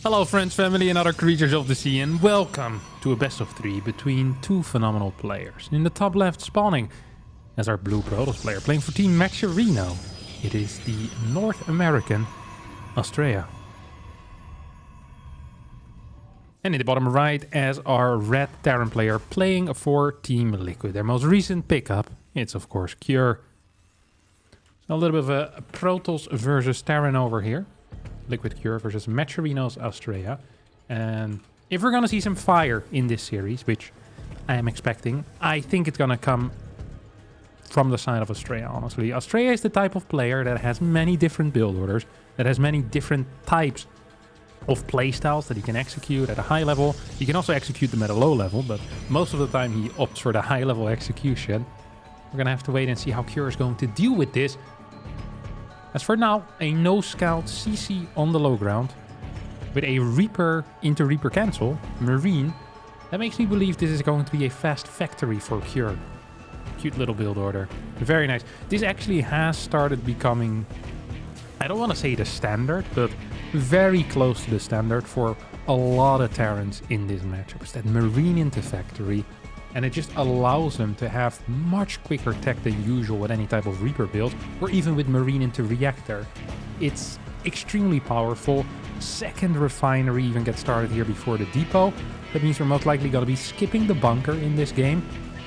Hello friends, family and other creatures of the sea, and welcome to a best of 3 between two phenomenal players. In the top left spawning as our blue Protoss player playing for Team Maxerino. It is the North American Astrea. And in the bottom right as our red Terran player playing for Team Liquid. Their most recent pickup, it's of course Cure. So a little bit of a Protoss versus Terran over here. Liquid Cure versus Maxerino's Astrea. And if we're going to see some fire in this series, which I am expecting, I think it's going to come from the side of Astrea, honestly. Astrea is the type of player that has many different build orders, that has many different types of playstyles that he can execute at a high level. He can also execute them at a low level, but most of the time he opts for the high level execution. We're going to have to wait and see how Cure is going to deal with this. As for now, a no-scout CC on the low ground with a Reaper into Reaper cancel, Marine. That makes me believe this is going to be a fast factory for Cure. Cute little build order. Very nice. This actually has started becoming, I don't want to say the standard, but very close to the standard for a lot of Terrans in this matchup. It's that Marine into factory. And it just allows them to have much quicker tech than usual with any type of Reaper build, or even with Marine into Reactor. It's extremely powerful. Second refinery even gets started here before the depot. That means we're most likely going to be skipping the bunker in this game.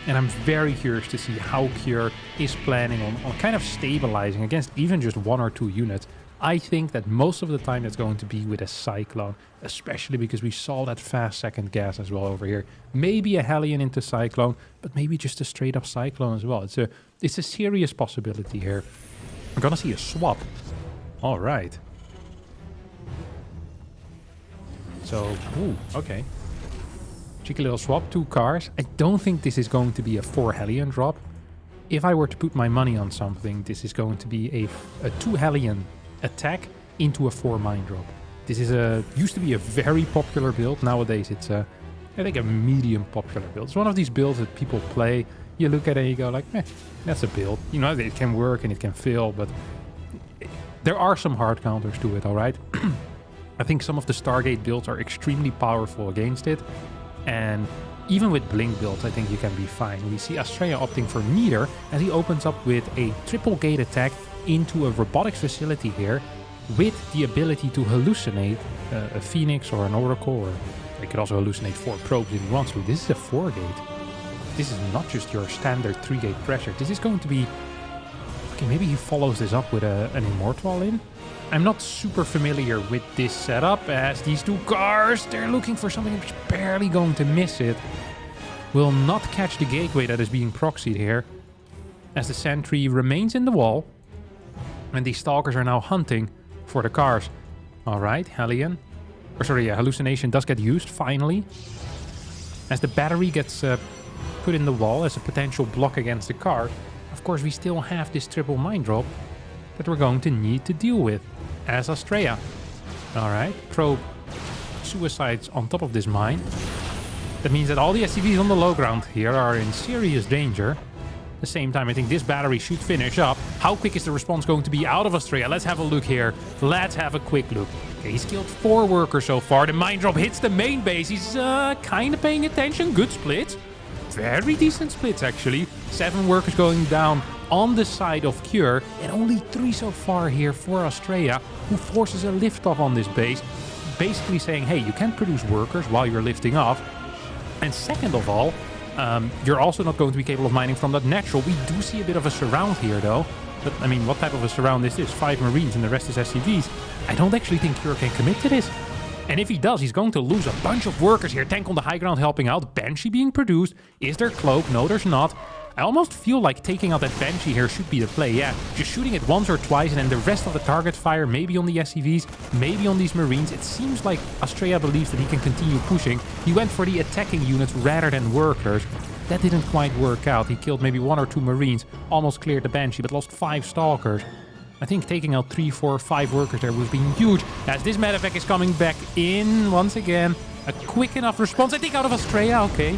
And I'm very curious to see how Cure is planning on kind of stabilizing against even just 1 or 2 units. I think that most of the time it's going to be with a Cyclone, especially because we saw that fast second gas as well over here. Maybe a Hellion into Cyclone, but maybe just a straight up Cyclone as well. It's a serious possibility here. We're gonna see a swap. All right. So, ooh, okay. Cheeky little swap, 2 cars. I don't think this is going to be a 4 Hellion drop. If I were to put my money on something, this is going to be a 2 Hellion attack into a 4 mine drop. This is used to be a very popular build. Nowadays it's I think a medium popular build. It's one of these builds that people play. You look at it and you go like, that's a build. You know, it can work and it can fail, but there are some hard counters to it, all right? I think some of the Stargate builds are extremely powerful against it. And even with Blink builds, I think you can be fine. We see Astrea opting for Meter as he opens up with a triple gate attack into a robotics facility here with the ability to hallucinate a Phoenix or an Oracle, or he could also hallucinate 4 probes if he wants to. This is a 4 gate. This is not just your standard 3 gate pressure. This is going to be... Okay, maybe he follows this up with an Immortal in. I'm not super familiar with this setup as these 2 cars, they're looking for something which is barely going to miss it. Will not catch the gateway that is being proxied here as the sentry remains in the wall. And these stalkers are now hunting for the cars. All right, Hellion. Or sorry, yeah, hallucination does get used, finally. As the battery gets put in the wall as a potential block against the car. Of course, we still have this triple mine drop that we're going to need to deal with as Astrea. All right, probe suicides on top of this mine. That means that all the SCVs on the low ground here are in serious danger. At the same time, I think this battery should finish up. How quick is the response going to be out of Astrea? Let's have a look here. Let's have a quick look. Okay, he's killed 4 workers so far. The mine drop hits the main base. He's kind of paying attention. Good splits. Very decent splits, actually. 7 workers going down on the side of Cure. And only 3 so far here for Astrea, who forces a liftoff on this base. Basically saying, hey, you can't produce workers while you're lifting off. And second of all, you're also not going to be capable of mining from that natural. We do see a bit of a surround here, though. But, I mean, what type of a surround is this? 5 Marines and the rest is SCVs. I don't actually think Cure can commit to this. And if he does, he's going to lose a bunch of workers here. Tank on the high ground helping out. Banshee being produced. Is there Cloak? No, there's not. I almost feel like taking out that Banshee here should be the play. Yeah, just shooting it once or twice and then the rest of the target fire, maybe on the SCVs, maybe on these Marines. It seems like Astrea believes that he can continue pushing. He went for the attacking units rather than workers. That didn't quite work out. He killed maybe 1 or 2 Marines, almost cleared the Banshee, but lost 5 Stalkers. I think taking out 3, 4, 5 workers there would have been huge. As this medevac is coming back in once again. A quick enough response, I think, out of Astrea. Okay.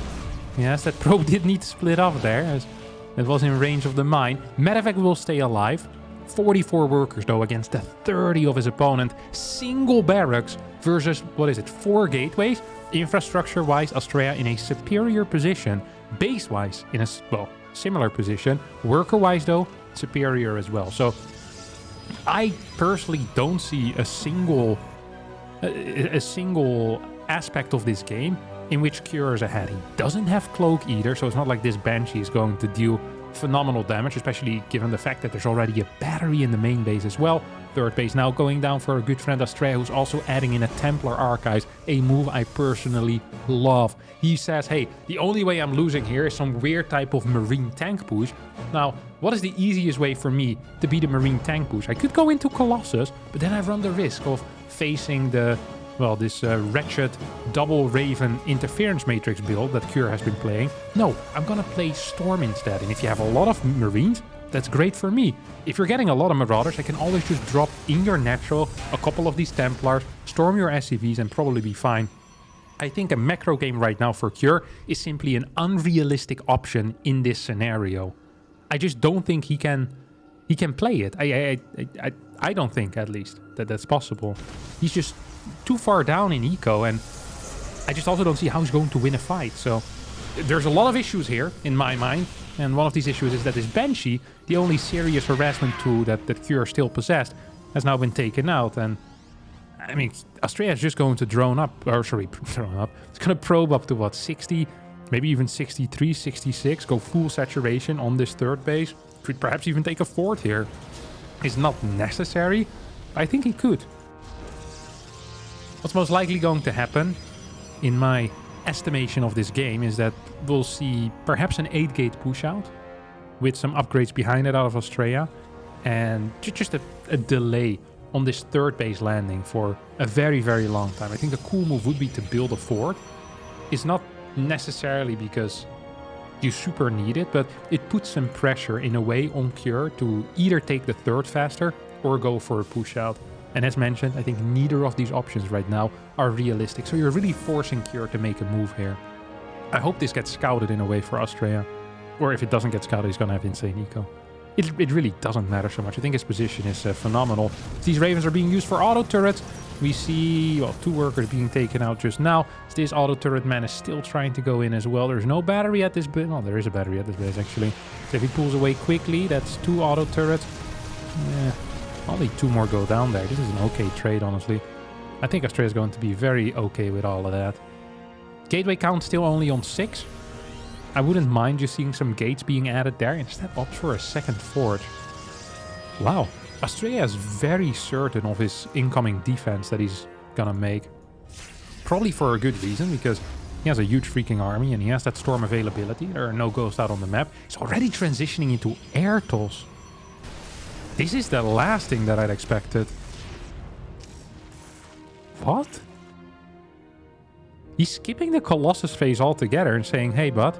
Yes, that probe did need to split off there, as it was in range of the mine. Medevac will stay alive. 44 workers, though, against the 30 of his opponent. Single barracks versus, what is it, 4 gateways? Infrastructure-wise, Astrea in a superior position. Base-wise, in a, well, similar position. Worker-wise, though, superior as well. So I personally don't see a single aspect of this game in which Cure is ahead. He doesn't have Cloak either, so it's not like this Banshee is going to deal phenomenal damage, especially given the fact that there's already a battery in the main base as well. Third base now going down for a good friend Astrea, who's also adding in a Templar Archives, a move I personally love. He says, hey, the only way I'm losing here is some weird type of Marine tank push. Now, what is the easiest way for me to beat a Marine tank push? I could go into Colossus, but then I run the risk of facing the, well, this wretched double Raven interference matrix build that Cure has been playing. No, I'm gonna play Storm instead, and if you have a lot of Marines, that's great for me. If you're getting a lot of Marauders, I can always just drop in your natural a couple of these Templars, storm your SCVs, and probably be fine. I think a macro game right now for Cure is simply an unrealistic option in this scenario. I just don't think he can play it. I don't think, at least, that that's possible. He's just too far down in eco, and I just also don't see how he's going to win a fight. So there's a lot of issues here in my mind, and one of these issues is that this Banshee, the only serious harassment tool that Cure still possessed, has now been taken out. And I mean, Astrea is just going to drone up. It's going to probe up to what, 60, maybe even 63, 66, go full saturation on this third base. Could perhaps even take a fourth here. It's not necessary, but I think he could. What's most likely going to happen, in my estimation of this game, is that we'll see perhaps an 8-gate push out with some upgrades behind it out of Astrea, and just a delay on this third base landing for a very, very long time. I think a cool move would be to build a fort. It's not necessarily because you super need it, but it puts some pressure in a way on Cure to either take the third faster or go for a push out. And as mentioned, I think neither of these options right now are realistic. So you're really forcing Cure to make a move here. I hope this gets scouted in a way for Astrea. Or if it doesn't get scouted, he's going to have insane eco. It really doesn't matter so much. I think his position is phenomenal. These Ravens are being used for auto turrets. We see, well, 2 workers being taken out just now. This auto turret man is still trying to go in as well. There's no battery at this base. Well, there is a battery at this base, actually. So if he pulls away quickly, that's 2 auto turrets. Yeah. Only 2 more go down there. This is an okay trade, honestly. I think Astrea is going to be very okay with all of that. Gateway count still only on 6. I wouldn't mind just seeing some gates being added there. Instead, opt for a second forge. Wow. Astrea is very certain of his incoming defense that he's gonna make. Probably for a good reason, because he has a huge freaking army and he has that storm availability. There are no ghosts out on the map. He's already transitioning into air tolls. This is the last thing that I'd expected. What? He's skipping the Colossus phase altogether and saying, hey, bud,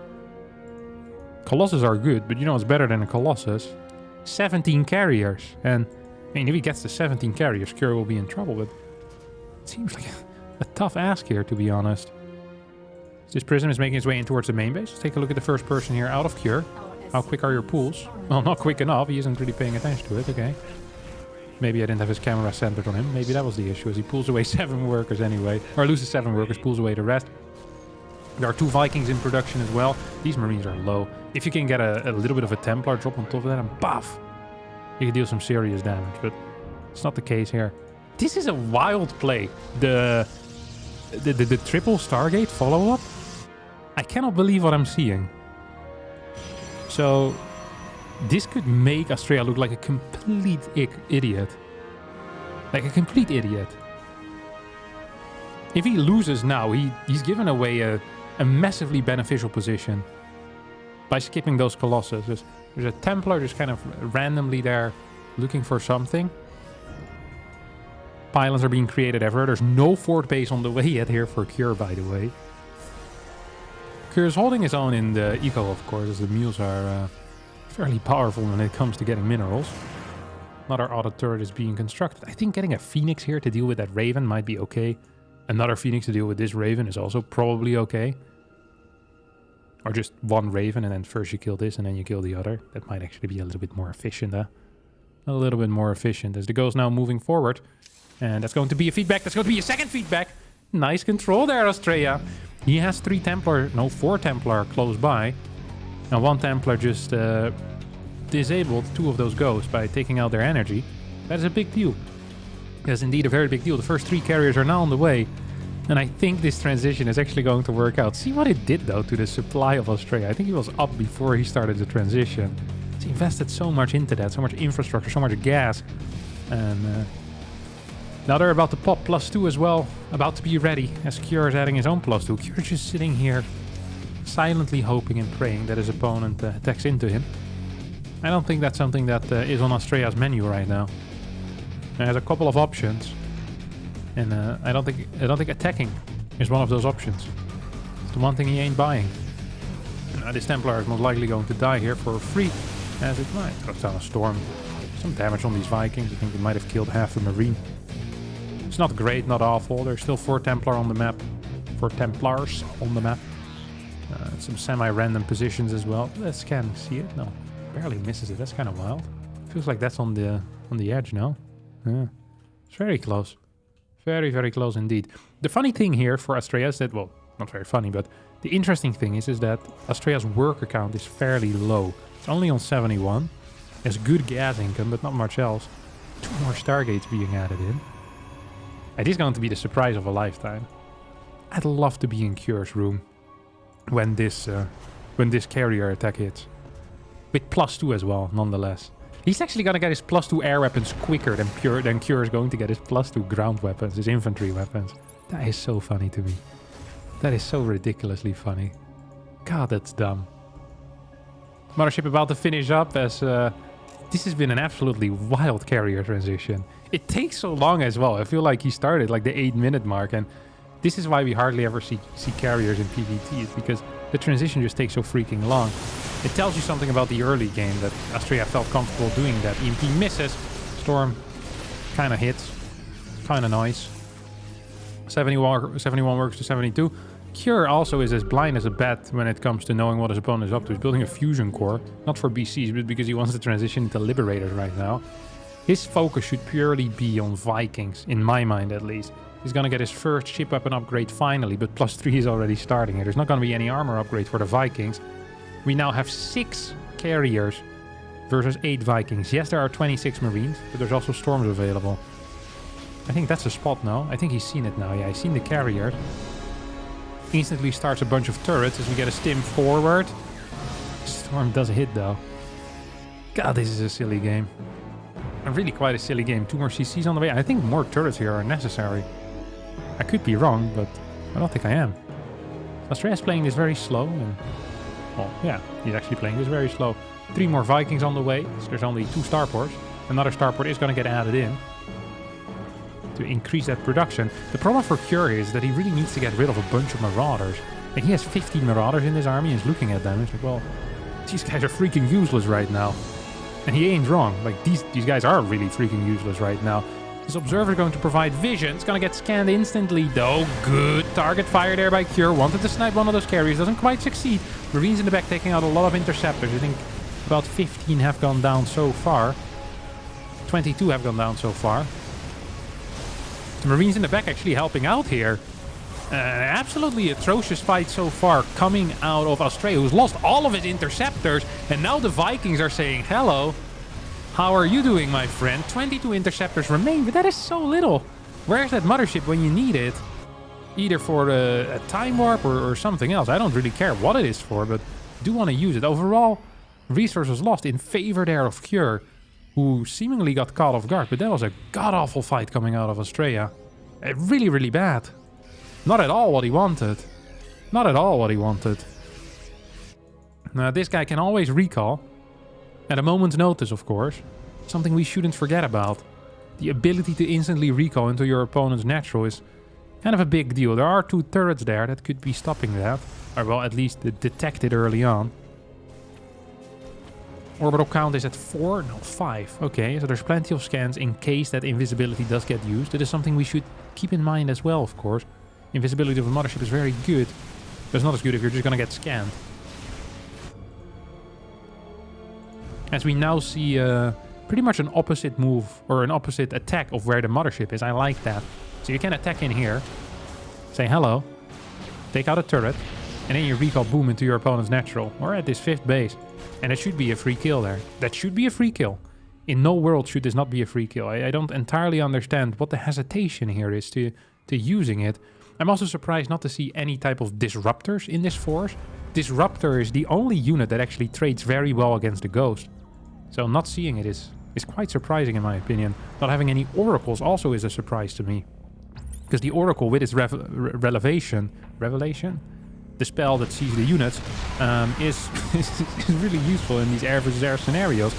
Colossus are good, but you know what's better than a Colossus? 17 carriers. And, I mean, if he gets to 17 carriers, Cure will be in trouble, but it seems like a tough ask here, to be honest. This Prism is making its way in towards the main base. Let's take a look at the first person here out of Cure. How quick are your pools? Well, not quick enough. He isn't really paying attention to it. Okay. Maybe I didn't have his camera centered on him. Maybe that was the issue, as he pulls away 7 workers anyway. Or loses 7 workers, pulls away the rest. There are 2 Vikings in production as well. These Marines are low. If you can get a little bit of a Templar drop on top of that, and paf! You can deal some serious damage, but it's not the case here. This is a wild play. The triple Stargate follow-up? I cannot believe what I'm seeing. So, this could make Astrea look like a complete idiot. Like a complete idiot. If he loses now, he's given away a massively beneficial position by skipping those Colossus. There's a Templar just kind of randomly there looking for something. Pylons are being created everywhere. There's no fort base on the way yet here for Cure, by the way. Cure is holding his own in the eco, of course, as the mules are fairly powerful when it comes to getting minerals. Another auto turret is being constructed. I think getting a Phoenix here to deal with that Raven might be okay. Another Phoenix to deal with this Raven is also probably okay. Or just one Raven and then first you kill this and then you kill the other. That might actually be a little bit more efficient. a little bit more efficient as the goal's now moving forward. And that's going to be a feedback. That's going to be a second feedback. Nice control there, Astrea. He has 4 Templar close by. And 1 Templar just disabled 2 of those ghosts by taking out their energy. That is a big deal. That's indeed a very big deal. The first 3 carriers are now on the way. And I think this transition is actually going to work out. See what it did, though, to the supply of Astrea. I think he was up before he started the transition. He invested so much into that, so much infrastructure, so much gas. And now they're about to pop +2 as well. About to be ready as Cure is adding his own +2. Cure just sitting here silently hoping and praying that his opponent attacks into him. I don't think that's something that is on Astrea's menu right now. There's a couple of options. And I don't think attacking is one of those options. It's the one thing he ain't buying. Now this Templar is most likely going to die here for free. As it might. Throws down a storm. Some damage on these Vikings. I think they might have killed half the Marine. It's not great, not awful. There's still 4 Templar on the map. 4 Templars on the map. Some semi-random positions as well. Let's scan. See it? No. Barely misses it. That's kind of wild. Feels like that's on the edge now. Yeah. It's very close. Very, very close indeed. The funny thing here for Astrea is that, well, not very funny, but the interesting thing is that Astrea's worker count is fairly low. It's only on 71. Has good gas income, but not much else. 2 more Stargates being added in. It is going to be the surprise of a lifetime. I'd love to be in Cure's room when this carrier attack hits. With +2 as well, nonetheless. He's actually going to get his +2 air weapons quicker than Cure is going to get his +2 ground weapons, his infantry weapons. That is so funny to me. That is so ridiculously funny. God, that's dumb. Mothership about to finish up as this has been an absolutely wild carrier transition. It takes so long as well. I feel like he started like the 8-minute mark, and this is why we hardly ever see carriers in PvT. It's because the transition just takes so freaking long. It tells you something about the early game that Astrea felt comfortable doing that. EMP misses. Storm kind of hits. Kind of nice. 71 works to 72. Cure also is as blind as a bat when it comes to knowing what his opponent is up to. He's building a fusion core. Not for BCs, but because he wants to transition into Liberators right now. His focus should purely be on Vikings, in my mind at least. He's going to get his first ship weapon upgrade finally, but +3 is already starting here. There's not going to be any armor upgrade for the Vikings. We now have 6 carriers versus 8 Vikings. Yes, there are 26 Marines, but there's also Storms available. I think that's a spot now. I think he's seen it now. Yeah, he's seen the carrier. Instantly starts a bunch of turrets as we get a stim forward. Storm does hit though. God, this is a silly game. Really quite a silly game. 2 more CCs on the way. I think more turrets here are necessary. I could be wrong, but I don't think I am. Astrea's playing this very slow. And, well, yeah, he's actually playing this very slow. 3 more Vikings on the way. So there's only 2 starports. Another starport is going to get added in to increase that production. The problem for Cure is that he really needs to get rid of a bunch of Marauders. And he has 15 Marauders in his army and is looking at them. He's like, well, these guys are freaking useless right now. And he ain't wrong. Like, these guys are really freaking useless right now. This Observer is going to provide vision. It's going to get scanned instantly, though. Good target fire there by Cure. Wanted to snipe one of those carriers. Doesn't quite succeed. Marines in the back taking out a lot of interceptors. I think about 15 have gone down so far. 22 have gone down so far. The Marines in the back actually helping out here. Absolutely atrocious fight so far coming out of Astrea, who's lost all of his interceptors. And now the Vikings are saying, hello, how are you doing, my friend? 22 interceptors remain, but that is so little. Where's that mothership when you need it? Either for a time warp or something else. I don't really care what it is for, but do want to use it. Overall, resources lost in favor there of Cure, who seemingly got caught off guard. But that was a god-awful fight coming out of Astrea. Really, really bad. Not at all what he wanted. Not at all what he wanted. Now, this guy can always recall. At a moment's notice, of course. Something we shouldn't forget about. The ability to instantly recall into your opponent's natural is kind of a big deal. There are 2 turrets there that could be stopping that. Or, well, at least detected early on. Orbital count is at 4? No, 5. Okay, so there's plenty of scans in case that invisibility does get used. That is something we should keep in mind as well, of course. Invisibility of a mothership is very good, but it's not as good if you're just going to get scanned. As we now see pretty much an opposite move or an opposite attack of where the mothership is. I like that. So you can attack in here, say hello, take out a turret, and then you recall boom into your opponent's natural or at this 5th base. And it should be a free kill there. That should be a free kill. In no world should this not be a free kill. I don't entirely understand what the hesitation here is to using it. I'm also surprised not to see any type of disruptors in this force. Disruptor is the only unit that actually trades very well against the Ghost. So not seeing it is quite surprising in my opinion. Not having any oracles also is a surprise to me. Because the oracle with its revelation, the spell that sees the units, is really useful in these air versus air scenarios.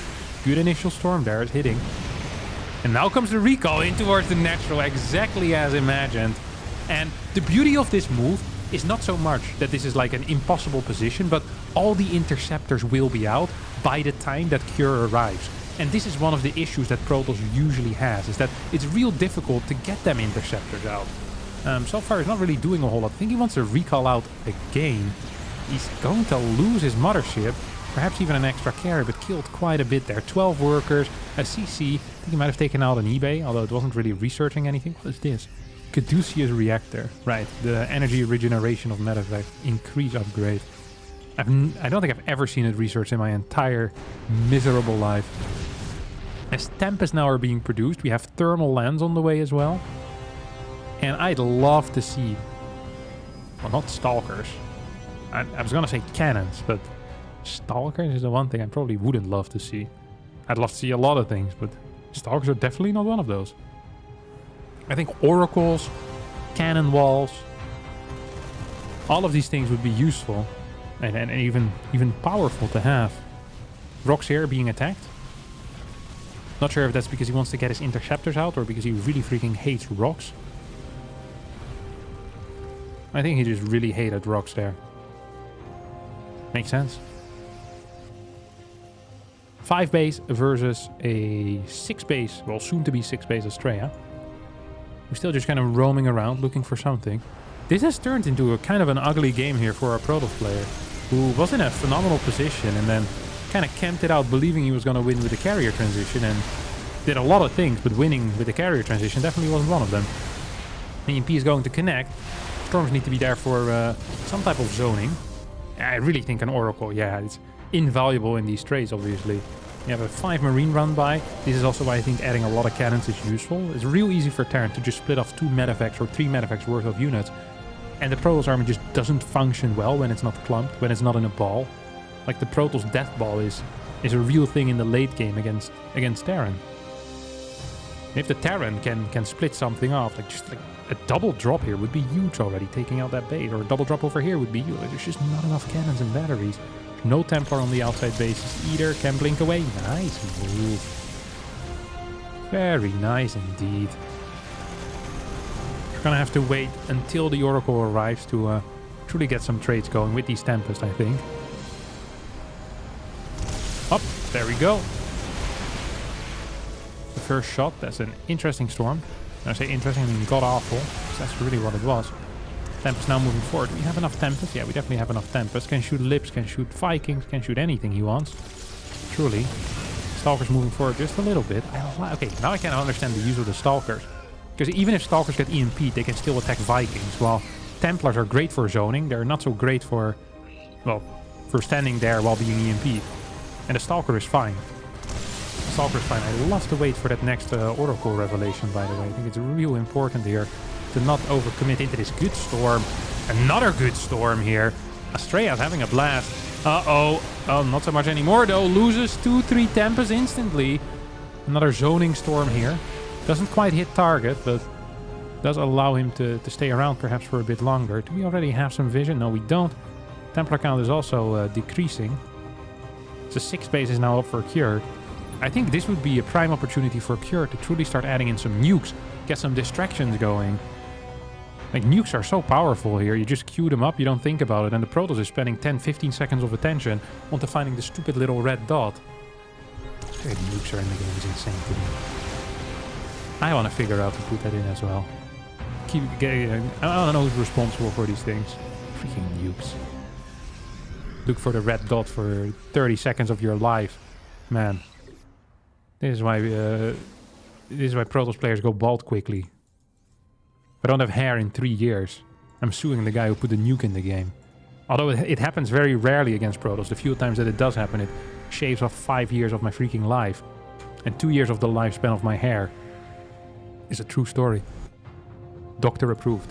Good initial storm there, it's hitting. And now comes the recall in towards the natural, exactly as imagined. And the beauty of this move is not so much that this is like an impossible position, but all the interceptors will be out by the time that Cure arrives. And this is one of the issues that Protoss usually has, is that it's real difficult to get them interceptors out. So far, he's not really doing a whole lot. I think he wants to recall out again. He's going to lose his mothership, perhaps even an extra carrier, but killed quite a bit there. 12 workers, a CC. I think he might have taken out an eBay, although it wasn't really researching anything. What is this? Caduceus reactor. Right, the energy regeneration of medevac increase upgrade. I don't think I've ever seen it researched in my entire miserable life. As Tempests now are being produced, we have thermal lens on the way as well. And I'd love to see, well, not Stalkers. I was gonna say cannons, but Stalkers is the one thing I probably wouldn't love to see. I'd love to see a lot of things, but Stalkers are definitely not one of those. I think oracles, cannon walls, all of these things would be useful and even powerful to have. Rock's here being attacked. Not sure if that's because he wants to get his interceptors out or because he really freaking hates rocks. I think he just really hated rocks there. Makes sense. 5 base versus a 6 base, well, soon to be 6 base Astrea. We're still just kind of roaming around looking for something. This has turned into a kind of an ugly game here for our Protoss player, who was in a phenomenal position and then kind of camped it out believing he was going to win with the carrier transition and did a lot of things, but winning with the carrier transition definitely wasn't one of them. EMP is going to connect. Storms need to be there for some type of zoning. I really think an Oracle, yeah, it's invaluable in these trades, obviously. You have a 5 Marine run by. This is also why I think adding a lot of cannons is useful. It's real easy for Terran to just split off 2 medevacs or 3 medevacs worth of units. And the Protoss army just doesn't function well when it's not clumped, when it's not in a ball. Like the Protoss death ball is a real thing in the late game against Terran. If the Terran can split something off, like just like a double drop here would be huge already, taking out that base. Or a double drop over here would be huge. Like, there's just not enough cannons and batteries. No Templar on the outside bases either. Can blink away. Nice move. Very nice indeed. We're gonna have to wait until the Oracle arrives to truly get some trades going with these Tempests, I think. Up, there we go. The first shot, that's an interesting storm. When I say interesting, I mean god-awful, because that's really what it was. Tempest now moving forward. We have enough Tempest? Yeah, we definitely have enough Tempest. Can shoot Lips, can shoot Vikings, can shoot anything he wants. Truly. Stalkers moving forward just a little bit. Okay, now I can understand the use of the Stalkers. Because even if Stalkers get EMP'd, they can still attack Vikings. While Templars are great for zoning, they're not so great for, well, for standing there while being EMP'd. And the Stalker is fine. The Stalker is fine. I love to wait for that next Oracle revelation, by the way. I think it's real important here to not overcommit into this good storm. Another good storm here. Astrea is having a blast. Uh-oh. Oh, not so much anymore, though. Loses 2-3 Tempests instantly. Another zoning storm here. Doesn't quite hit target, but does allow him to stay around perhaps for a bit longer. Do we already have some vision? No, we don't. Templar count is also decreasing. So 6 base is now up for Cure. I think this would be a prime opportunity for Cure to truly start adding in some nukes. Get some distractions going. Like, nukes are so powerful here. You just queue them up, you don't think about it. And the Protoss is spending 10-15 seconds of attention onto finding the stupid little red dot. The nukes are in the game is insane to me. I want to figure out to put that in as well. Keep getting... I don't know who's responsible for these things. Freaking nukes. Look for the red dot for 30 seconds of your life. Man. This is why Protoss players go bald quickly. If I don't have hair in 3 years, I'm suing the guy who put the nuke in the game. Although it happens very rarely against Protoss. The few times that it does happen, it shaves off 5 years of my freaking life. And 2 years of the lifespan of my hair. It's a true story. Doctor approved.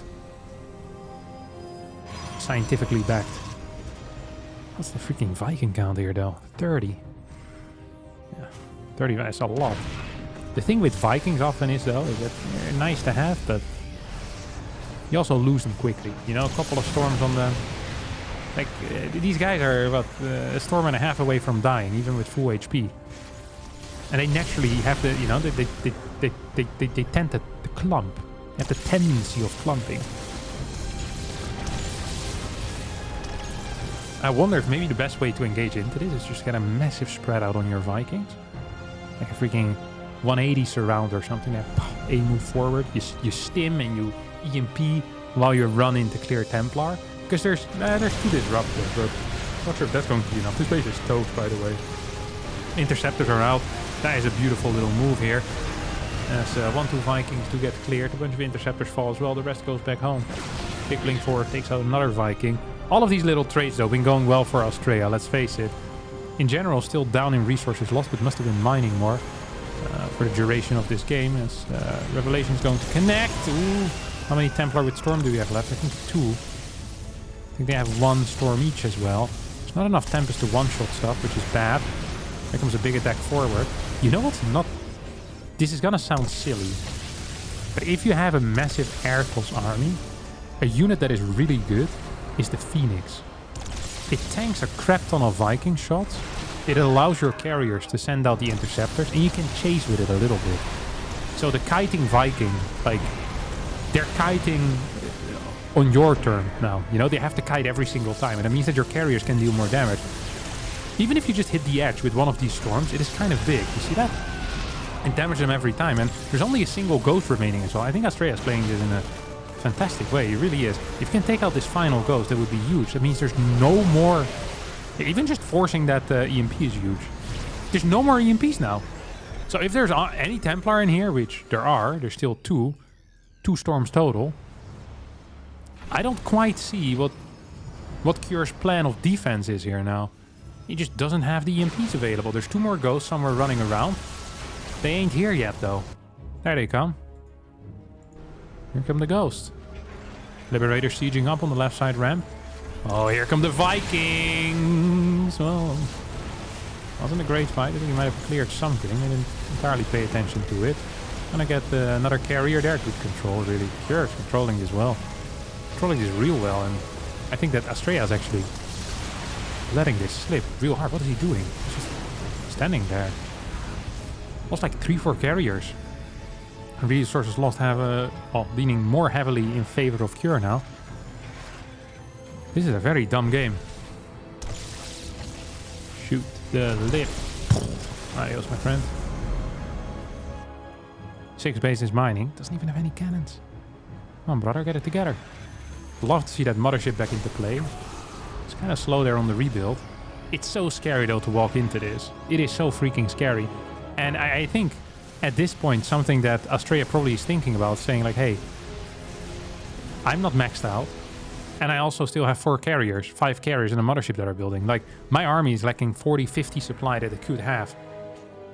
Scientifically backed. What's the freaking Viking count here though? 30. Yeah, 30, that's a lot. The thing with Vikings often is though, is that they're nice to have, but you also lose them quickly. You know, a couple of storms on them. Like, these guys are, what, a storm and a half away from dying, even with full HP. And they naturally have the, you know, they tend to clump. They have the tendency of clumping. I wonder if maybe the best way to engage into this is just get a massive spread out on your Vikings. Like a freaking 180 surround or something. A move forward. You stim and you EMP while you run into clear Templar. Because there's 2 disruptors, but I'm not sure if that's going to be enough. This base is toast, by the way. Interceptors are out. That is a beautiful little move here. As 1-2 Vikings do get cleared. A bunch of interceptors fall as well. The rest goes back home. Pickling forward takes out another Viking. All of these little trades, though, been going well for Astrea, let's face it. In general, still down in resources lost, but must have been mining more for the duration of this game. As Revelation is going to connect. Ooh. How many Templar with Storm do we have left? I think 2. I think they have 1 Storm each as well. There's not enough Tempest to one-shot stuff, which is bad. Here comes a big attack forward. You know what's not... This is gonna sound silly. But if you have a massive Air Force army, a unit that is really good is the Phoenix. It tanks a crap ton of Viking shots. It allows your carriers to send out the interceptors, and you can chase with it a little bit. So the kiting Viking, like, they're kiting on your turn now. You know, they have to kite every single time, and that means that your carriers can deal more damage. Even if you just hit the edge with one of these storms, it is kind of big. You see that? And damage them every time, and there's only a single ghost remaining as well. I think Astrea is playing this in a fantastic way. It really is. If you can take out this final ghost, that would be huge. That means there's no more... Even just forcing that EMP is huge. There's no more EMPs now. So if there's any Templar in here, which there are, there's still 2 storms total. I don't quite see what Cure's plan of defense is here now. He just doesn't have the EMPs available. There's 2 more ghosts somewhere running around. They ain't here yet, though. There they come. Here come the ghosts. Liberator sieging up on the left side ramp. Oh, here come the Vikings! Well, wasn't a great fight. I think he might have cleared something. I didn't entirely pay attention to it. Gonna get another carrier there. Good control, really. Sure, it's controlling this well. Controlling this real well, and I think that Astrea is actually letting this slip real hard. What is he doing? He's just standing there. Lost like 3-4 carriers. Resources lost have leaning more heavily in favor of Cure now. This is a very dumb game. Shoot the lip. Adios, my friend. 6 bases mining. Doesn't even have any cannons. Come on, brother, get it together. Love to see that mothership back into play. It's kind of slow there on the rebuild. It's so scary, though, to walk into this. It is so freaking scary. And I think at this point, something that Astrea probably is thinking about, saying like, hey, I'm not maxed out. And I also still have 4 carriers, 5 carriers in a mothership that are building. Like, my army is lacking 40, 50 supply that it could have.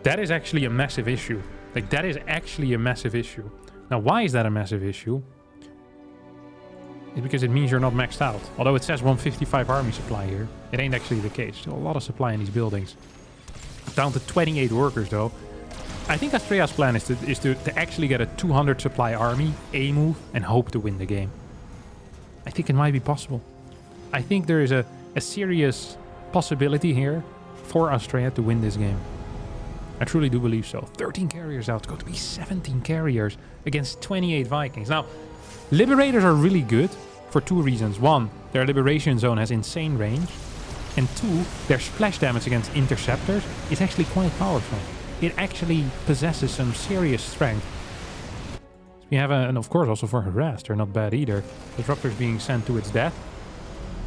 That is actually a massive issue. Like, that is actually a massive issue. Now, why is that a massive issue? It's because it means you're not maxed out. Although it says 155 army supply here. It ain't actually the case. Still a lot of supply in these buildings. Down to 28 workers, though. I think Astrea's plan is to actually get a 200 supply army, A move, and hope to win the game. I think it might be possible. I think there is a serious possibility here for Astrea to win this game. I truly do believe so. 13 carriers out. It's going to be 17 carriers against 28 Vikings. Now, Liberators are really good for 2 reasons. 1, their Liberation Zone has insane range. And 2, their splash damage against Interceptors is actually quite powerful. It actually possesses some serious strength. We have and of course also for Harass, they're not bad either. Disruptors being sent to its death.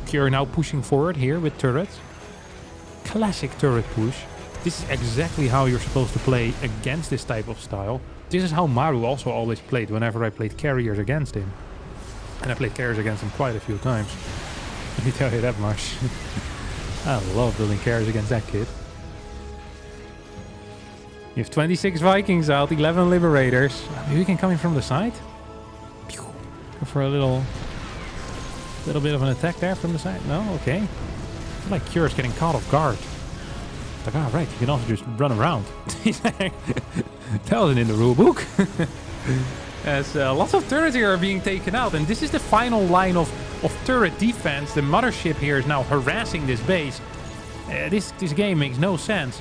Cure now pushing forward here with turrets. Classic turret push. This is exactly how you're supposed to play against this type of style. This is how Maru also always played whenever I played carriers against him. And I played carriers against him quite a few times. Let me tell you that much. I love building carriers against that kid. You have 26 Vikings out, 11 Liberators. Maybe we can come in from the side? Go for a little bit of an attack there from the side. No? Okay. I feel like Cure's getting caught off guard. Like, oh, right, you can also just run around. That wasn't in the rulebook. As lots of turrets here are being taken out, and this is the final line of turret defense. The mothership here is now harassing this base. This game makes no sense.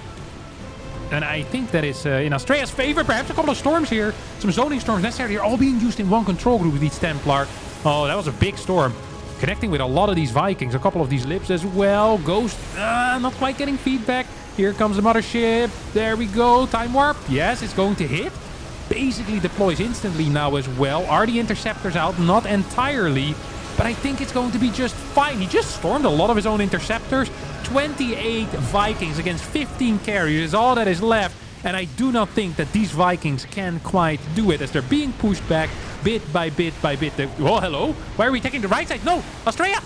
And I think that is in Astrea's favor. Perhaps a couple of storms here. Some zoning storms necessary. They're all being used in one control group with each Templar. Oh, that was a big storm. Connecting with a lot of these Vikings. A couple of these Libs as well. Ghost, not quite getting feedback. Here comes the mothership. There we go. Time warp. Yes, it's going to hit. Basically deploys instantly now as well. Are the interceptors out? Not entirely. But I think it's going to be just fine. He just stormed a lot of his own interceptors. 28 Vikings against 15 carriers is all that is left. And I do not think that these Vikings can quite do it as they're being pushed back bit by bit by bit. Oh, hello? Why are we taking the right side? No, Astrea!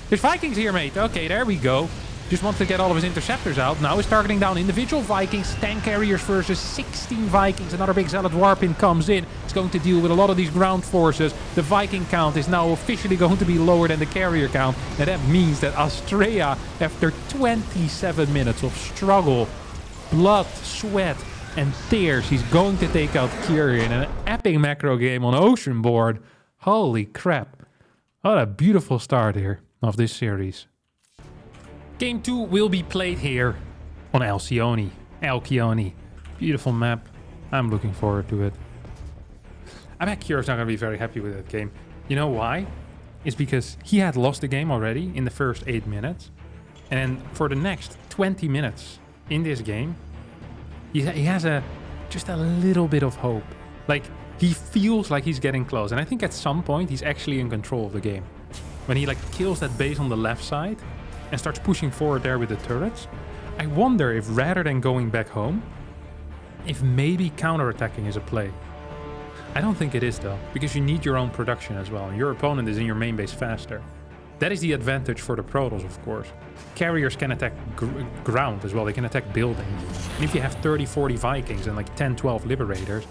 There's Vikings here, mate. Okay, there we go. Just wants to get all of his interceptors out. Now he's targeting down individual Vikings. Tank carriers versus 16 Vikings. Another big Zealot Warpin comes in. It's going to deal with a lot of these ground forces. The Viking count is now officially going to be lower than the carrier count. And that means that Astrea, after 27 minutes of struggle, blood, sweat, and tears, he's going to take out Kyrie in an epic macro game on Ocean Board. Holy crap. What a beautiful start here of this series. Game 2 will be played here on Alcyone. Beautiful map. I'm looking forward to it. I bet Kyo's not going to be very happy with that game. You know why? It's because he had lost the game already in the first 8 minutes. And for the next 20 minutes in this game, he has just a little bit of hope. Like, he feels like he's getting close. And I think at some point, he's actually in control of the game. When he kills that base on the left side and starts pushing forward there with the turrets, I wonder if rather than going back home, if maybe counterattacking is a play. I don't think it is though, because you need your own production as well. Your opponent is in your main base faster. That is the advantage for the Protoss, of course. Carriers can attack ground as well, they can attack buildings. And if you have 30, 40 Vikings and like 10, 12 Liberators,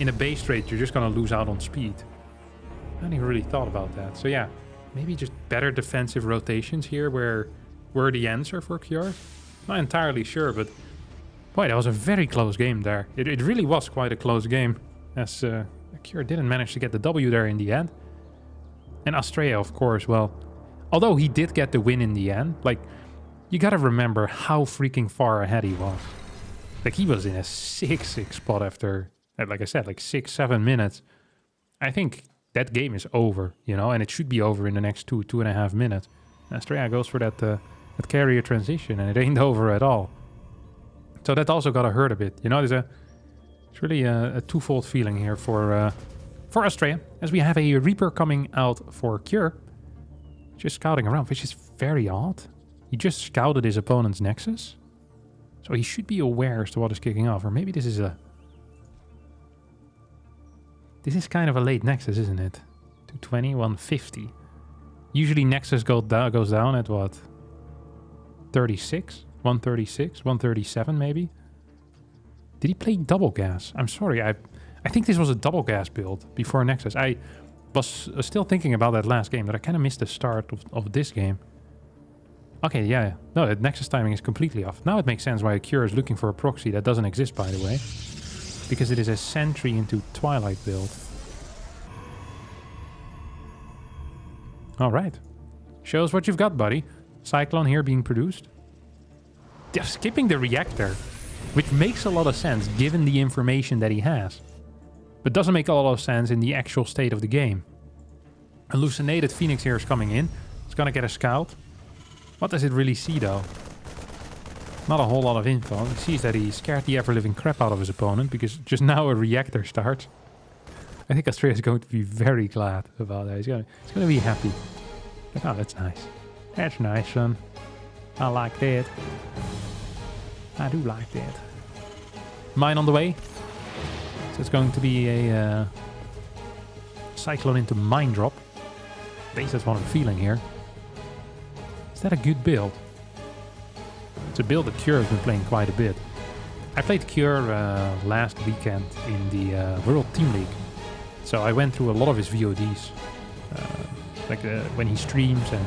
in a base trade you're just gonna lose out on speed. I hadn't even really thought about that. So yeah, maybe just better defensive rotations here were the answer for Kjord. Not entirely sure, but boy, that was a very close game there. It really was quite a close game, as Kjord didn't manage to get the W there in the end. And Astrea, of course, well, although he did get the win in the end, like, you gotta remember how freaking far ahead he was. Like, he was in a 6-6 spot after, like I said, like 6-7 minutes. I think that game is over, you know, and it should be over in the next 2.5 minutes. Astrea goes for that carrier transition, and it ain't over at all. So that also gotta hurt a bit, you know. It's really a twofold feeling here for Astrea, as we have a Reaper coming out for Cure, just scouting around, which is very odd. He just scouted his opponent's Nexus, so he should be aware as to what is kicking off. Or maybe this is kind of a late Nexus, isn't it? 220, 150. Usually Nexus goes down at what? 36? 136? 137 maybe? Did he play double gas? I'm sorry, I think this was a double gas build before Nexus. I was still thinking about that last game, that I kind of missed the start of this game. Okay, yeah. No, the Nexus timing is completely off. Now it makes sense why a Cure is looking for a proxy that doesn't exist, by the way. Because it is a Sentry into Twilight build. Alright. Show us what you've got, buddy. Cyclone here being produced. They're skipping the reactor, which makes a lot of sense given the information that he has. But doesn't make a lot of sense in the actual state of the game. Hallucinated Phoenix here is coming in. It's gonna get a scout. What does it really see though? Not a whole lot of info. It sees that he scared the ever-living crap out of his opponent because just now a reactor starts. I think Astrea is going to be very glad about that. He's gonna be happy. Like, oh, that's nice. That's nice, son. I like that. I do like that. Mine on the way. So it's going to be a cyclone into mine drop. At least that's what I'm feeling here. Is that a good build? It's a build that Cure has been playing quite a bit. I played Cure last weekend in the World Team League. So I went through a lot of his VODs. When he streams and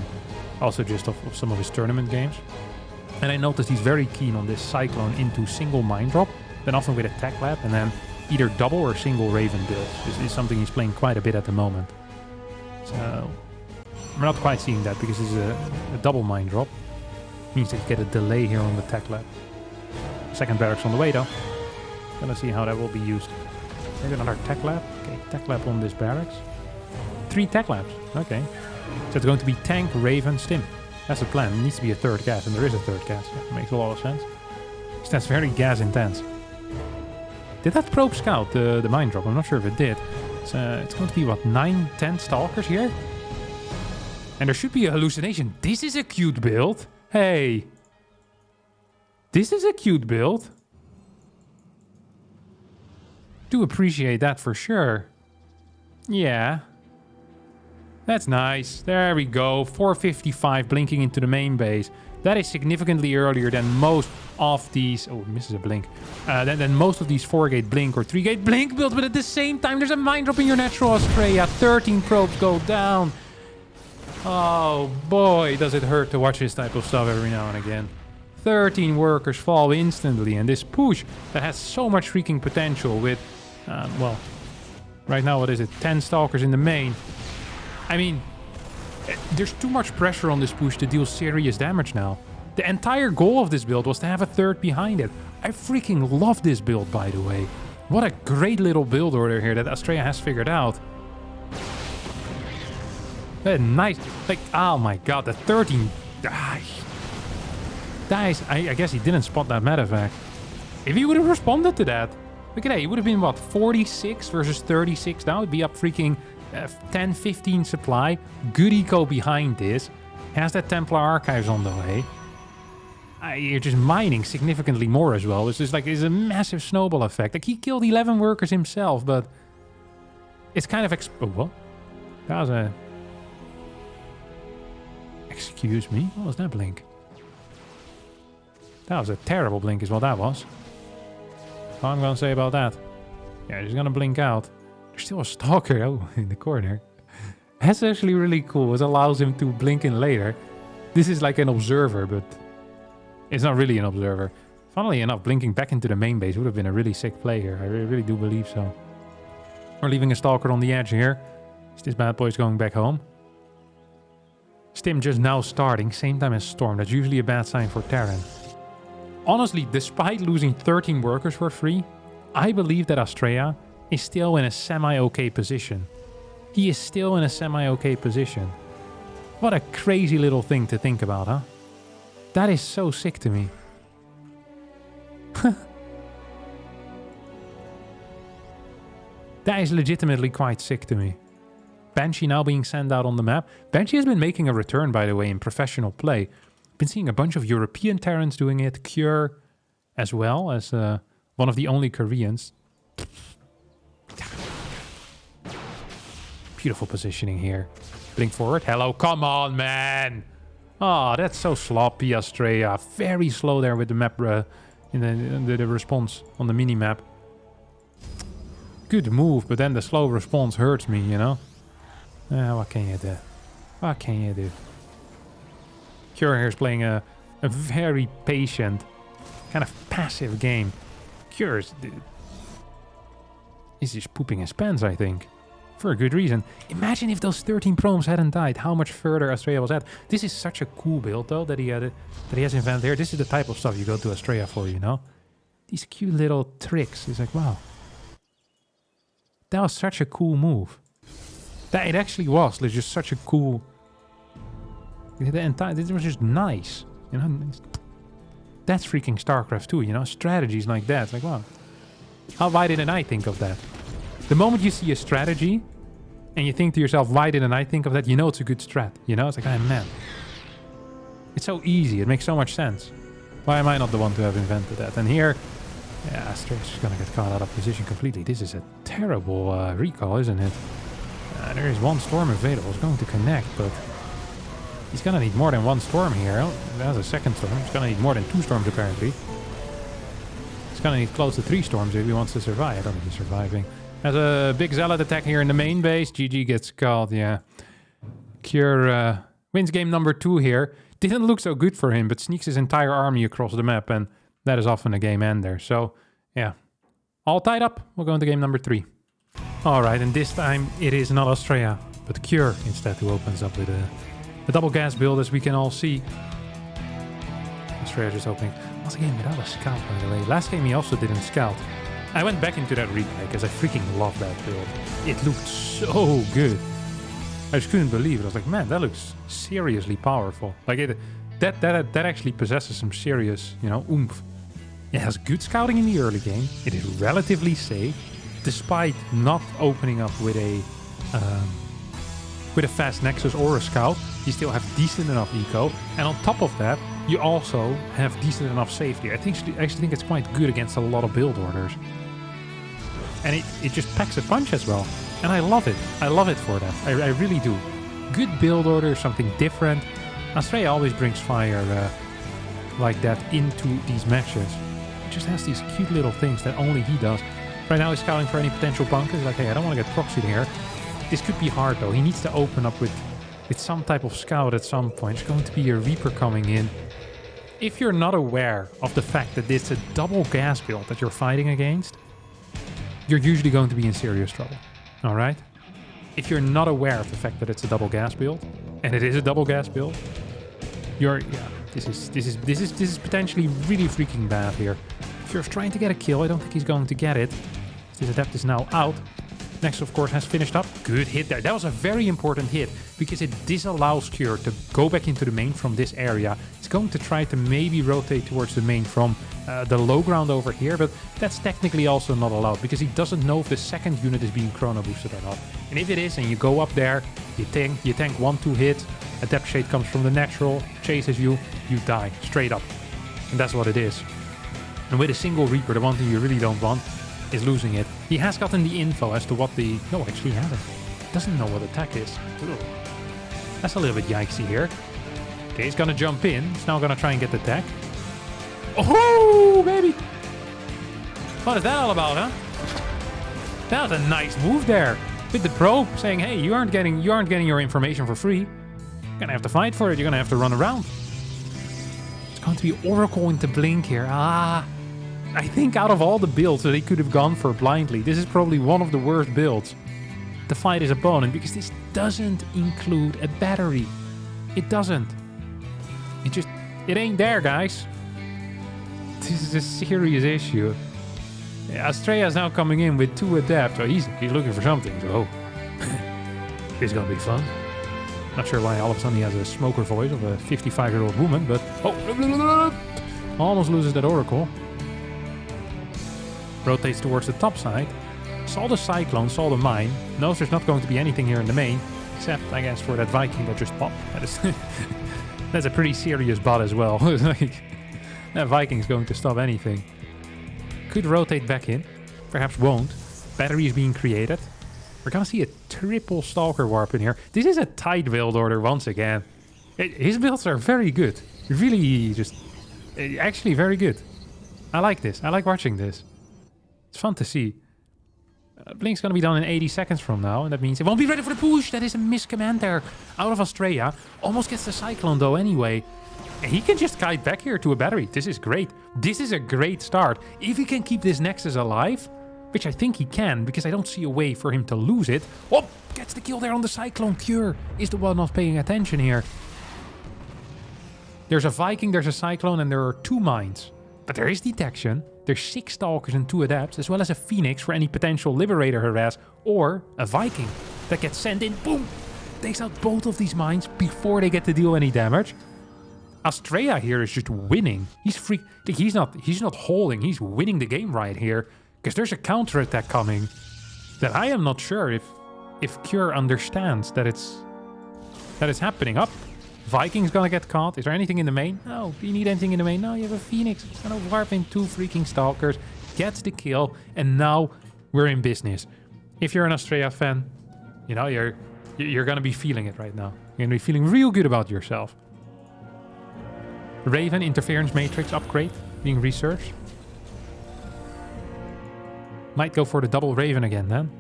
also just of some of his tournament games. And I noticed he's very keen on this cyclone into single mine drop, then often with a tech lab, and then either double or single Raven builds. This is something he's playing quite a bit at the moment. So we're not quite seeing that because it's a double mine drop. Means that you get a delay here on the tech lab. Second barracks on the way though. Gonna see how that will be used. Maybe another tech lab. Okay, tech lab on this barracks. 3 tech labs. Okay. So it's going to be tank, Raven, stim. That's the plan. It needs to be a third gas, and there is a third gas. Yeah, makes a lot of sense. So that's very gas intense. Did that probe scout the mine drop? I'm not sure if it did. It's going to be, what, 9, 10 stalkers here? And there should be a hallucination. This is a cute build. Hey. This is a cute build. Do appreciate that for sure. Yeah. That's nice. There we go. 455 blinking into the main base. That is significantly earlier than most of these... Oh, misses a blink. Than most of these 4-gate blink or 3-gate blink builds. But at the same time, there's a mine drop in your natural Astrea. 13 probes go down. Oh, boy, does it hurt to watch this type of stuff every now and again. 13 workers fall instantly. And this push that has so much freaking potential with... well, right now, what is it? 10 stalkers in the main. I mean, there's too much pressure on this push to deal serious damage now. The entire goal of this build was to have a third behind it. I freaking love this build, by the way. What a great little build order here that Astrea has figured out. Nice. Like, oh my god, the 13... Guys, I guess he didn't spot that medevac. If he would have responded to that, look at that, he would have been, what, 46 versus 36 now? It'd be up freaking... 10, 15 supply. Good eco behind this. Has that Templar Archives on the way. You're just mining significantly more as well. It's just like, it's a massive snowball effect. Like, he killed 11 workers himself, but... It's kind of... Oh, what? That was a... Excuse me? What was that blink? That was a terrible blink is what that was. What I'm gonna say about that. Yeah, he's gonna blink out. There's still a stalker, in the corner. That's actually really cool. It allows him to blink in later. This is like an observer, but it's not really an observer. Funnily enough, blinking back into the main base would have been a really sick play here. I really do believe so. We're leaving a stalker on the edge here. Is this bad boy's going back home? Stim just now starting, same time as Storm. That's usually a bad sign for Terran. Honestly, despite losing 13 workers for free, I believe that Astrea is still in a semi-okay position. He is still in a semi-okay position. What a crazy little thing to think about, huh? That is so sick to me. That is legitimately quite sick to me. Banshee now being sent out on the map. Banshee has been making a return, by the way, in professional play. Been seeing a bunch of European Terrans doing it. Cure as well as one of the only Koreans. Beautiful positioning here. Blink forward. Hello, come on, man. Oh, that's so sloppy, Astrea. Very slow there with the map, in the response on the mini-map. Good move, but then the slow response hurts me, you know? What can you do? What can you do? Cure here is playing a very patient, kind of passive game. Cure is just pooping his pants, I think. For a good reason. Imagine if those 13 proms hadn't died, how much further Astrea was at. This is such a cool build, though, that he has invented here. This is the type of stuff you go to Astrea for, you know? These cute little tricks. It's like, wow. That was such a cool move. That it actually was. It's just such a cool... This was just nice. You know? That's freaking StarCraft 2, you know? Strategies like that. It's like, wow. Why didn't I think of that? The moment you see a strategy and you think to yourself, why didn't I think of that? You know it's a good strat. You know? It's like, oh man. It's so easy. It makes so much sense. Why am I not the one to have invented that? And here, yeah, Astrea's just gonna get caught out of position completely. This is a terrible recall, isn't it? There is one storm available. It's going to connect, but he's gonna need more than one storm here. Oh, there's a second storm. He's gonna need more than 2 storms apparently. He's gonna need close to 3 storms if he wants to survive. I don't think he's surviving. There's a big zealot attack here in the main base. GG gets called, yeah. Cure wins game number 2 here. Didn't look so good for him, but sneaks his entire army across the map, and that is often a game ender. So, yeah. All tied up. We'll go into game number 3. Alright, and this time it is not Astrea, but Cure instead who opens up with a double gas build, as we can all see. Astrea just opening. Was a game without a scout, by the way. Last game he also didn't scout. I went back into that replay because I freaking love that build. It looked so good. I just couldn't believe it. I was like, man, that looks seriously powerful. Like that actually possesses some serious, you know, oomph. It has good scouting in the early game. It is relatively safe, despite not opening up with a fast nexus or a scout. You still have decent enough eco, and on top of that, you also have decent enough safety. I actually think it's quite good against a lot of build orders, and it just packs a punch as well. And I love it. I love it for that. I really do. Good build order, something different. Astrea always brings fire like that into these matches. He just has these cute little things that only he does. Right now he's scouting for any potential bunkers. Like, hey, I don't want to get proxied here. This could be hard though. He needs to open up with some type of scout at some point. There's going to be a Reaper coming in. If you're not aware of the fact that it's a double gas build that you're fighting against, you're usually going to be in serious trouble. All right? If you're not aware of the fact that it's a double gas build, and it is a double gas build, this is potentially really freaking bad here. If you're trying to get a kill, I don't think he's going to get it. This adept is now out. Next, of course, has finished up. Good hit there. That was a very important hit because it disallows Cure to go back into the main from this area. It's going to try to maybe rotate towards the main from the low ground over here, but that's technically also not allowed because he doesn't know if the second unit is being chrono boosted or not. And if it is, and you go up there, you tank 1-2 hits, Adept Shade comes from the natural, chases you, you die straight up. And that's what it is. And with a single Reaper, the one thing you really don't want is losing it. He has gotten the info as to what the... No, actually he hasn't. Doesn't know what attack is. Ugh. That's a little bit yikesy here. Okay, he's gonna jump in. He's now gonna try and get the attack. Oh, baby! What is that all about, huh? That was a nice move there. With the probe saying, hey, you aren't getting your information for free. You're gonna have to fight for it. You're gonna have to run around. It's going to be Oracle into Blink here. I think out of all the builds that he could have gone for blindly, this is probably one of the worst builds to fight his opponent because this doesn't include a battery. It doesn't. It ain't there, guys. This is a serious issue. Yeah, Astrea is now coming in with 2 adepts. So he's looking for something. So, this is gonna be fun. Not sure why all of a sudden he has a smoker voice of a 55-year-old woman, but almost loses that Oracle. Rotates towards the top side. Saw the Cyclone, saw the mine. Knows there's not going to be anything here in the main, except I guess for that Viking that just popped. That's a pretty serious bot as well. Like, that Viking's going to stop anything. Could rotate back in. Perhaps won't. Battery is being created. We're gonna see a triple Stalker Warp in here. This is a tight build order once again. His builds are very good. Really actually very good. I like this. I like watching this. It's fun to see. Blink's gonna be done in 80 seconds from now, and that means it won't be ready for the push. That is a miscommand there. Out of Astrea. Almost gets the Cyclone though anyway. And he can just kite back here to a battery. This is great. This is a great start. If he can keep this Nexus alive, which I think he can, because I don't see a way for him to lose it. Oh, gets the kill there on the Cyclone. Cure is the one not paying attention here. There's a Viking, there's a Cyclone, and there are 2 mines. But there is detection. There's 6 Stalkers and 2 Adepts, as well as a Phoenix for any potential Liberator harass, or a Viking that gets sent in. Boom! Takes out both of these mines before they get to deal any damage. Astrea here is just winning. He's not holding. He's winning the game right here, because there's a counterattack coming that I am not sure if Cure understands that it's happening. Up, Viking's gonna get caught. Is there anything in the main? No. Do you need anything in the main? No, you have a Phoenix. It's gonna warp in 2 freaking Stalkers. Gets the kill. And now we're in business. If you're an Astrea fan, you know, you're gonna be feeling it right now. You're gonna be feeling real good about yourself. Raven Interference Matrix upgrade being researched. Might go for the double Raven again then.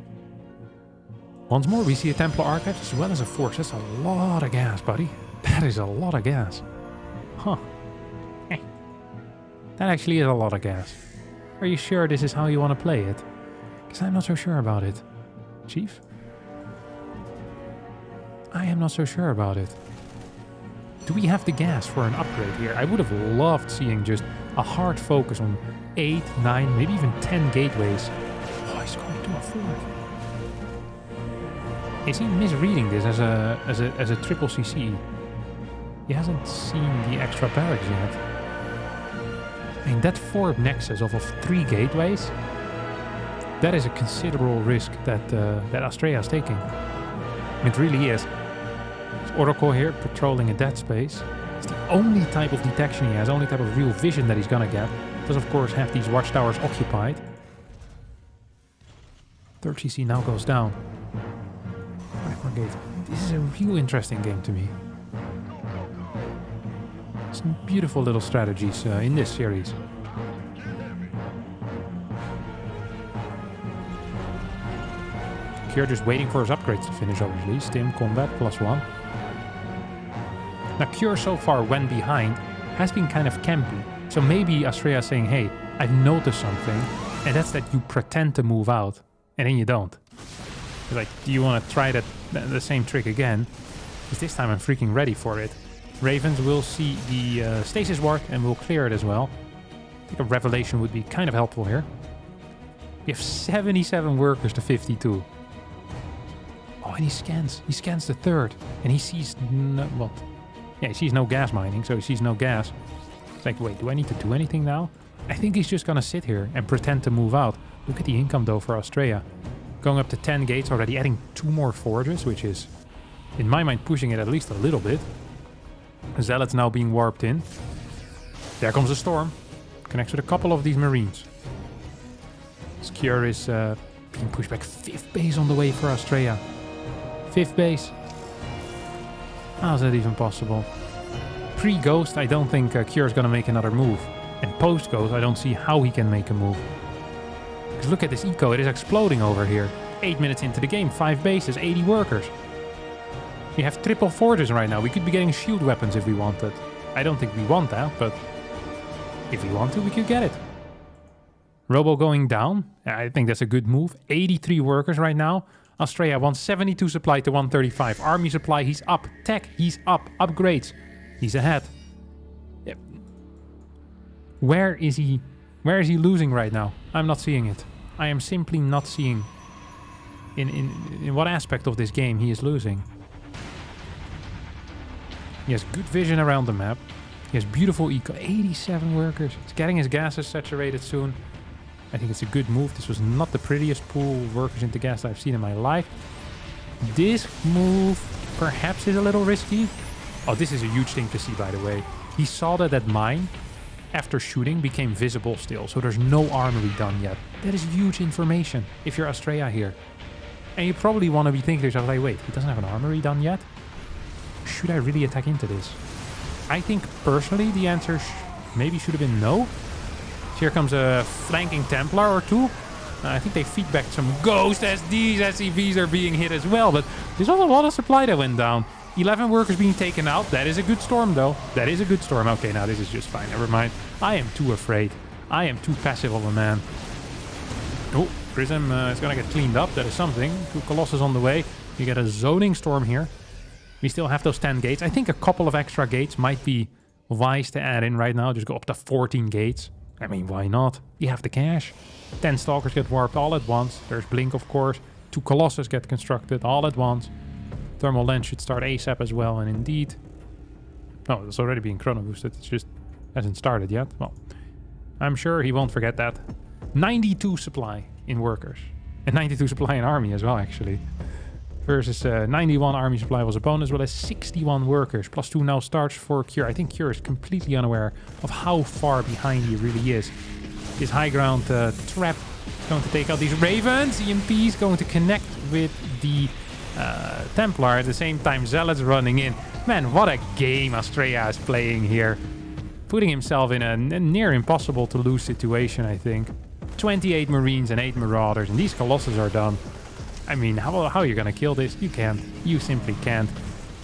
Once more, we see a Templar Archive as well as a Force. That's a lot of gas, buddy. That is a lot of gas. Huh. That actually is a lot of gas. Are you sure this is how you want to play it? Because I'm not so sure about it. Chief? I am not so sure about it. Do we have the gas for an upgrade here? I would have loved seeing just a hard focus on 8, 9, maybe even 10 gateways. Oh, he's going to a 4th. Is he misreading this as a triple CC? He hasn't seen the extra barracks yet. I mean, that 4 nexus of 3 gateways, that is a considerable risk that Astrea is taking. It really is. Oracle here patrolling a dead space. It's the only type of detection he has, only type of real vision that he's gonna get. Does of course have these watchtowers occupied. 3rd CC now goes down. 5 more gates. This is a real interesting game to me. Some beautiful little strategies in this series. Cure just waiting for his upgrades to finish, obviously. Stim, combat, +1. Now, Cure so far, when behind, has been kind of campy. So maybe Astrea is saying, hey, I've noticed something, and that's that you pretend to move out, and then you don't. It's like, do you want to try the same trick again? Because this time I'm freaking ready for it. Ravens will see the stasis ward and will clear it as well. I think a revelation would be kind of helpful here. We have 77 workers to 52. Oh, and he scans. He scans the 3rd, and he sees what? Yeah, he sees no gas mining, so he sees no gas. It's like, wait, do I need to do anything now? I think he's just gonna sit here and pretend to move out. Look at the income though for Astrea. Going up to 10 gates already, adding 2 more forges, which is, in my mind, pushing it at least a little bit. Zealots now being warped in. There comes a storm. Connects with a couple of these marines. Skier is being pushed back. 5th base on the way for Astrea. 5th base. How is that even possible? Pre-Ghost, I don't think Cure is going to make another move. And post-Ghost, I don't see how he can make a move. Because look at this eco, it is exploding over here. 8 minutes into the game, 5 bases, 80 workers. We have triple forges right now. We could be getting shield weapons if we wanted. I don't think we want that, but if we want to, we could get it. Robo going down. I think that's a good move. 83 workers right now. Astrea 172 supply to 135. Army supply, he's up. Tech, he's up. Upgrades, he's ahead. Yep. Where is he losing right now? I'm not seeing it. I am simply not seeing in what aspect of this game he is losing. He has good vision around the map. He has beautiful eco. 87 workers. He's getting his gases saturated soon. I think it's a good move. This was not the prettiest pool of workers into gas I've seen in my life. This move perhaps is a little risky. Oh, this is a huge thing to see, by the way. He saw that mine, after shooting, became visible still. So there's no armory done yet. That is huge information if you're Astrea here. And you probably want to be thinking to yourself, like, wait, he doesn't have an armory done yet? Should I really attack into this? I think personally the answer maybe should have been no. So here comes a flanking Templar or 2. I think they feedbacked some Ghost as these SCVs are being hit as well. But there's also a lot of supply that went down. 11 workers being taken out. That is a good storm though. That is a good storm. Okay, now this is just fine. Never mind. I am too afraid. I am too passive of a man. Oh, Prism is going to get cleaned up. That is something. 2 Colossus on the way. You get a zoning storm here. We still have those 10 gates. I think a couple of extra gates might be wise to add in right now. Just go up to 14 gates. I mean, why not? You have the cash. 10 Stalkers get warped all at once. There's Blink, of course. 2 Colossus get constructed all at once. Thermal Lens should start ASAP as well. And indeed... Oh, it's already being chrono boosted. It just hasn't started yet. Well, I'm sure he won't forget that. 92 supply in workers. And 92 supply in army as well, actually. versus 91 army supply was a bonus, as well as 61 workers. +2 now starts for Cure. I think Cure is completely unaware of how far behind he really is. This high ground trap is going to take out these ravens. EMP is going to connect with the Templar. At the same time, Zealot's running in. Man, what a game Astrea is playing here. Putting himself in a near impossible to lose situation, I think. 28 Marines and 8 Marauders, and these Colossus are done. I mean, how are you gonna kill this? You can't. You simply can't.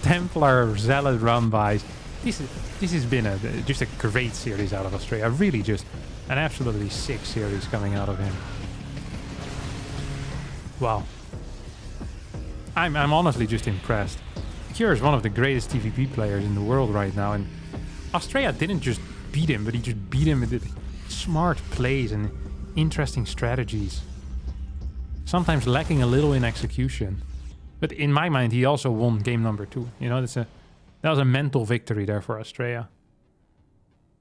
Templar Zealot run-bys. This has been just a great series out of Astrea. Really just an absolutely sick series coming out of him. Wow. I'm honestly just impressed. Cure is one of the greatest TVP players in the world right now, and Astrea didn't just beat him, but he just beat him with smart plays and interesting strategies. Sometimes lacking a little in execution. But in my mind, he also won game number 2. You know, that was a mental victory there for Astrea.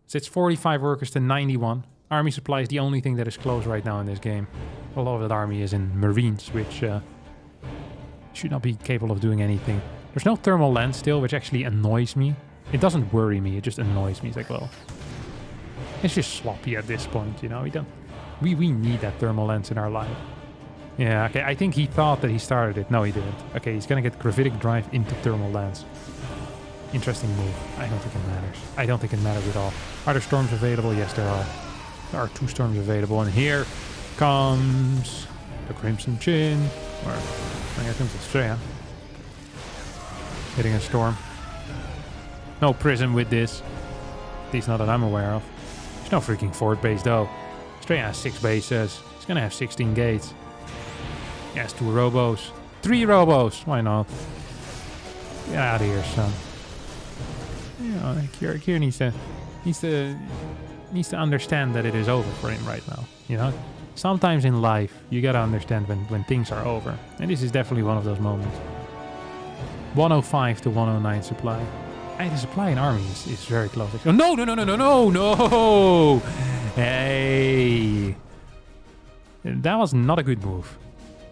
So it's 45 workers to 91. Army supply is the only thing that is close right now in this game. A lot of that army is in Marines, which should not be capable of doing anything. There's no thermal lens still, which actually annoys me. It doesn't worry me, it just annoys me. It's like, well, it's just sloppy at this point, you know? We need that thermal lens in our life. Yeah, okay, I think he thought that he started it. No, he didn't. Okay, he's gonna get gravitic drive into thermal lens. Interesting move. I don't think it matters. I don't think it matters at all. Are there storms available? Yes, there are. There are 2 storms available, and here comes the Crimson Chin, or I guess it's Astrea. Hitting a storm. No prism with this. At least not that I'm aware of. There's no freaking fort base though. Astrea has 6 bases. He's gonna have 16 gates. He has 2 robos. 3 robos! Why not? Get out of here, son. You know, Kier needs to understand that it is over for him right now. You know? Sometimes in life, you gotta understand when things are over. And this is definitely one of those moments. 105 to 109 supply. The supply in army is very close. Oh, no! Hey! That was not a good move.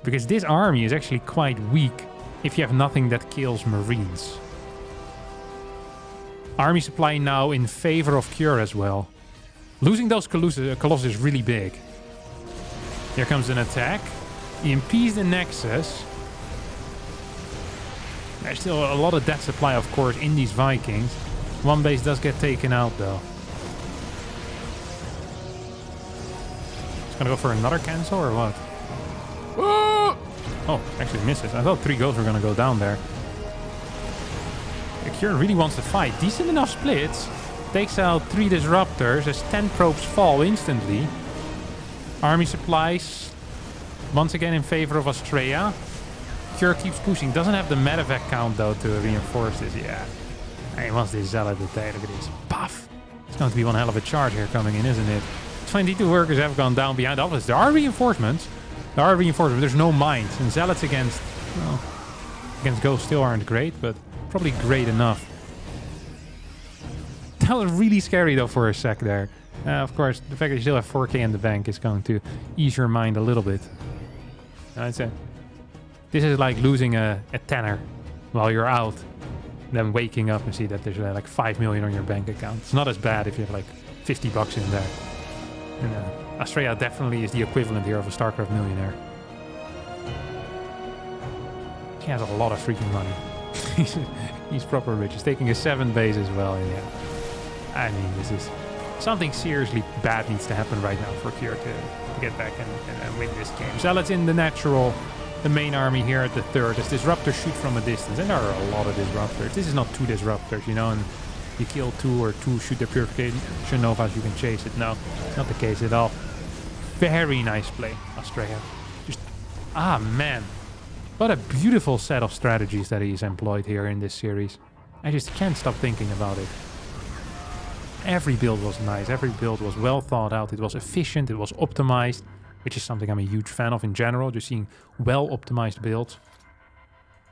Because this army is actually quite weak if you have nothing that kills Marines. Army supply now in favor of Cure as well. Losing those Colossus is really big. Here comes an attack. EMPs the Nexus. There's still a lot of death supply, of course, in these Vikings. One base does get taken out, though. It's gonna go for another cancel, or what? Oh, actually misses. I thought 3 ghosts were gonna go down there. Cure really wants to fight. Decent enough splits. Takes out 3 disruptors as 10 probes fall instantly. Army supplies once again in favor of Astrea. Cure keeps pushing. Doesn't have the medevac count though to reinforce this. Yeah. He wants this Zealot attack. Look at this. Puff. It's going to be one hell of a charge here coming in, isn't it? 22 workers have gone down behind office. There are reinforcements. There's no mines. And Zealots against Ghosts still aren't great, but probably great enough. That was really scary though for a sec there. Of course, the fact that you still have 4K in the bank is going to ease your mind a little bit. This is like losing a tenner while you're out, then waking up and see that there's like 5 million on your bank account. It's not as bad if you have like 50 bucks in there. And Astrea definitely is the equivalent here of a StarCraft millionaire. He has a lot of freaking money. He's proper rich. He's taking a 7 base as well. And yeah, I mean, this is something seriously bad needs to happen right now for Cure to get back and win this game. Zealots in the natural. The main army here at the 3rd as disruptors shoot from a distance, and there are a lot of disruptors. This is not 2 disruptors, you know, and you kill 2 or 2 shoot their purification novas, you can chase it. No, not the case at all. Very nice play, Astrea. Just, man. What a beautiful set of strategies that he's employed here in this series. I just can't stop thinking about it. Every build was nice, every build was well thought out, it was efficient, it was optimized. Which is something I'm a huge fan of in general, just seeing well-optimized builds.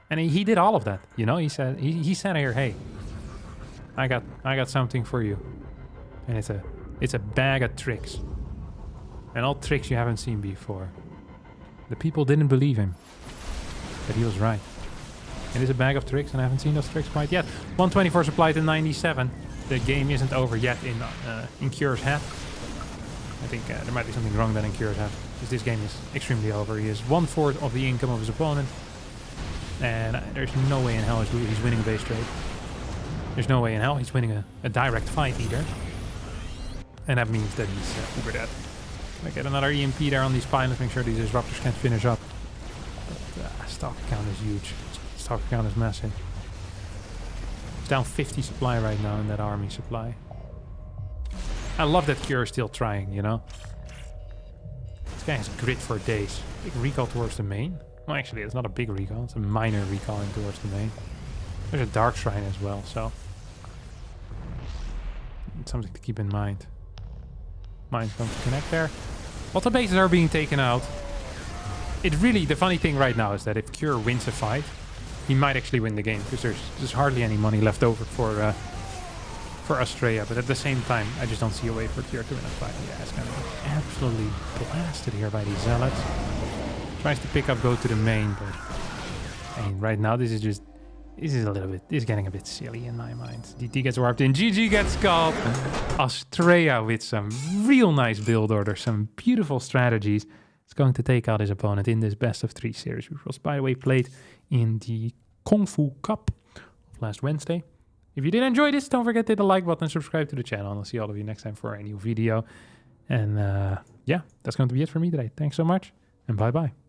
And he did all of that, you know? He said here, hey, I got something for you. And it's a bag of tricks. And all tricks you haven't seen before. The people didn't believe him. But he was right. It is a bag of tricks, and I haven't seen those tricks quite yet. 124 supply to 97. The game isn't over yet in Cure's head. I think there might be something wrong then in Cure's head, because this game is extremely over. He is 1/4 of the income of his opponent, and there's no way in hell he's winning a base trade. There's no way in hell he's winning a direct fight either. And that means that he's uber dead. I get another EMP there on these pilots, make sure these disruptors can't finish up. But stock count is huge. Stock count is massive. It's down 50 supply right now in that army supply. I love that Cure is still trying, you know? This guy has grit for days. Big recall towards the main. Well, actually, it's not a big recall. It's a minor recalling towards the main. There's a Dark Shrine as well, so... it's something to keep in mind. Mine's going to connect there. Lots of bases are being taken out. It really, the funny thing right now is that if Cure wins a fight, he might actually win the game, because there's hardly any money left over for Astrea. But at the same time, I just don't see a way for Cure to win a fight. Yeah, it's going to be absolutely blasted here by these zealots. Tries to pick up, go to the main, but I mean, right now this is getting a bit silly in my mind. DT gets warped in, GG gets called. Astrea with some real nice build order, some beautiful strategies. It's going to take out his opponent in this best of 3 series, which was, by the way, played in the Kung Fu Cup of last Wednesday. If you did enjoy this, don't forget to hit the like button and subscribe to the channel. And I'll see all of you next time for a new video. And yeah, that's going to be it for me today. Thanks so much, and bye-bye.